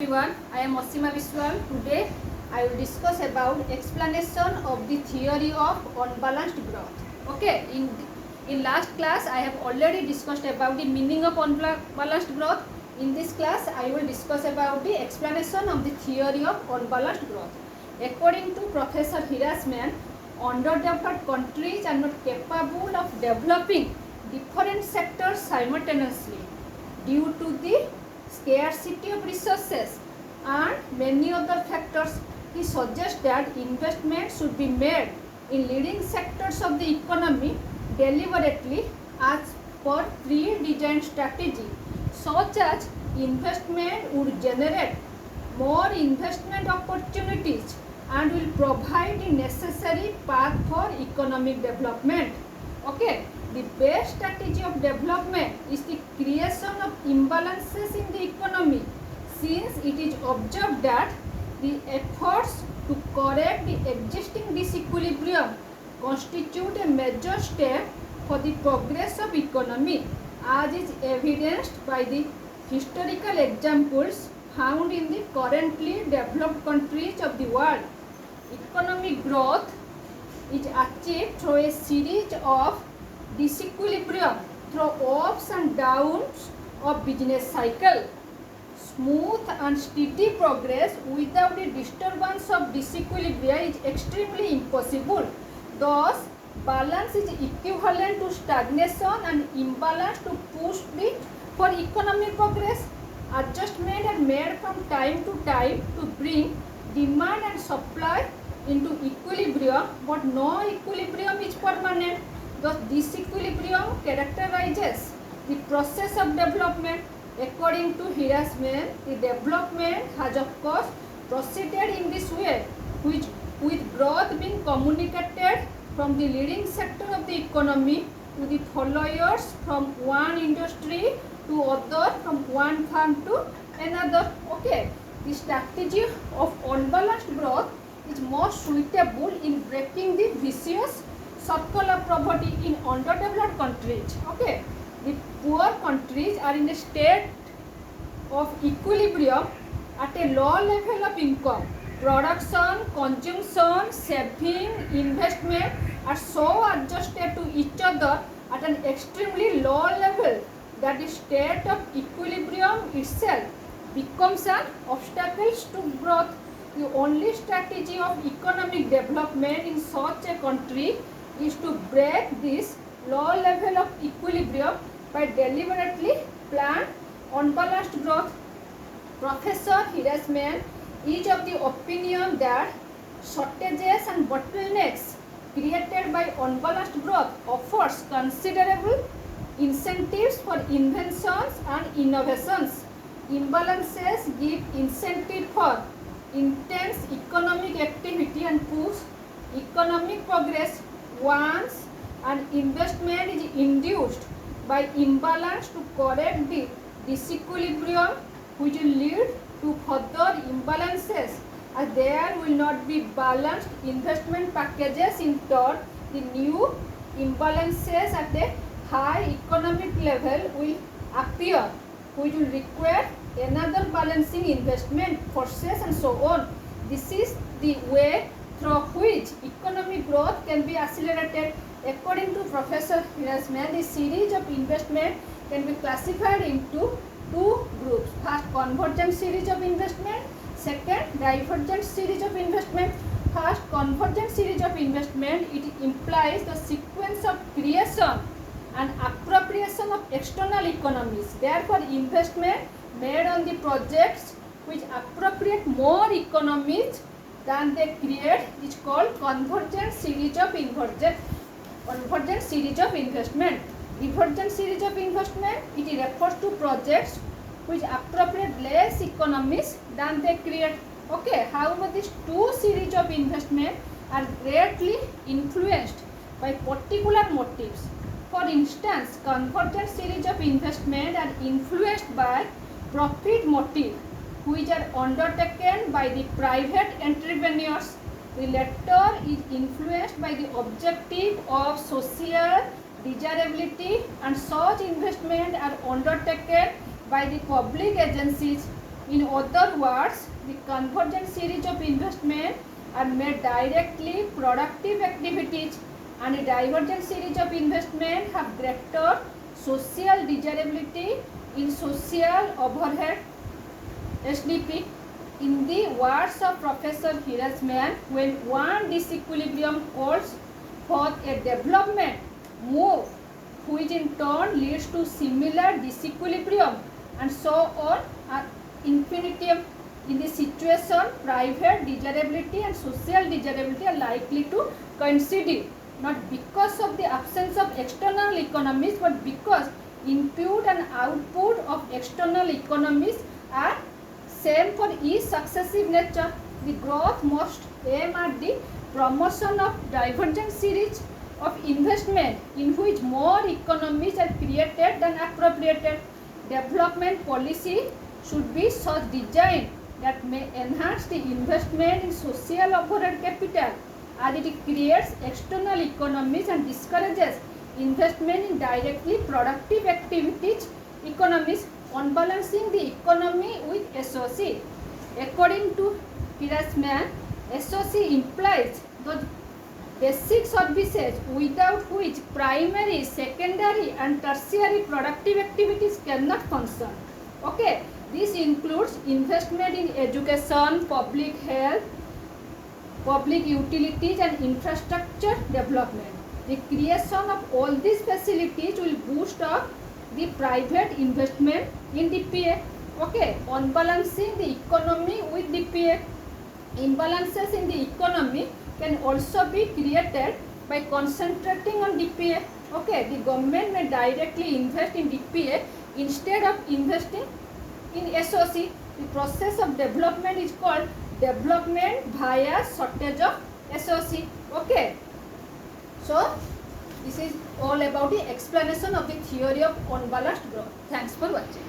Everyone, I am Osima Biswal. Today I will discuss about explanation of the theory of unbalanced growth. Okay, in last class I have already discussed about the meaning of unbalanced growth. In this class I will discuss about the explanation of the theory of unbalanced growth. According to Professor Hirasman, underdeveloped countries are not capable of developing different sectors simultaneously due to the scarcity of resources and many other factors. He suggests that investment should be made in leading sectors of the economy deliberately as per pre-designed strategy, such as investment would generate more investment opportunities and will provide the necessary path for economic development. Okay, the best strategy of development is the creation of imbalances in the economy, since it is observed that the efforts to correct the existing disequilibrium constitute a major step for the progress of economy, as is evidenced by the historical examples found in the currently developed countries of the world. Economic growth is achieved through a series of disequilibrium through ups and downs of business cycle. Smooth and steady progress without the disturbance of disequilibrium is extremely impossible. Thus, balance is equivalent to stagnation and imbalance to push the for economic progress. Adjustment are made from time to time to bring demand and supply into equilibrium, but no equilibrium is permanent. Thus, disequilibrium characterizes the process of development. According to Hirasman, the development has of course proceeded in this way, which with growth being communicated from the leading sector of the economy to the followers from one industry to other, from one farm to another. Okay, the strategy of unbalanced growth is more suitable in breaking the vicious circle of poverty in underdeveloped countries. Okay, the poor countries are in a state of equilibrium at a low level of income. Production, consumption, saving, investment are so adjusted to each other at an extremely low level that the state of equilibrium itself becomes an obstacle to growth. The only strategy of economic development in such a country is to break this low level of equilibrium by deliberately planned unbalanced growth. Professor Hirasman is of the opinion that shortages and bottlenecks created by unbalanced growth offers considerable incentives for inventions and innovations. Imbalances give incentive for intense economic activity and push economic progress. Once an investment is induced by imbalance to correct the disequilibrium, which will lead to further imbalances, as there will not be balanced investment packages. In turn, the new imbalances at a high economic level will appear, which will require another balancing investment forces and so on. This is the way through which economic growth can be accelerated. According to Professor Hirasman, the series of investment can be classified into two groups. First, convergent series of investment. Second, divergent series of investment. First, convergent series of investment, it implies the sequence of creation and appropriation of external economies. Therefore, investment made on the projects which appropriate more economies than they create is called convergent series of convergent series of investment. Divergent series of investment, it refers to projects which appropriate less economies than they create. Okay, however, these two series of investment are greatly influenced by particular motives. For instance, convergent series of investment are influenced by profit motive, which are undertaken by the private entrepreneurs. The latter is influenced by the objective of social desirability, and such investment are undertaken by the public agencies. In other words, the convergent series of investment are made directly productive activities, and a divergent series of investment have greater social desirability in social overhead SDP. In the words of Professor Hirasman, when one disequilibrium calls for a development move, which in turn leads to similar disequilibrium, and so on ad infinitum. In this situation, private desirability and social desirability are likely to coincide, not because of the absence of external economies, but because input and output of external economies are same for each successive nature. The growth must aim at the promotion of divergent series of investment in which more economies are created than appropriated. Development policy should be such designed that may enhance the investment in social overhead capital as it creates external economies and discourages investment in directly productive activities economies. Unbalancing the economy with SOC. According to Hirasman, SOC implies those basic services without which primary, secondary and tertiary productive activities cannot function. Okay, this includes investment in education, public health, public utilities and infrastructure development. The creation of all these facilities will boost up the private investment in DPA. Okay, unbalancing the economy with DPA. Imbalances in the economy can also be created by concentrating on DPA. Okay, the government may directly invest in DPA instead of investing in SOC. The process of development is called development via shortage of SOC. Okay, so this is all about the explanation of the theory of unbalanced growth. Thanks for watching.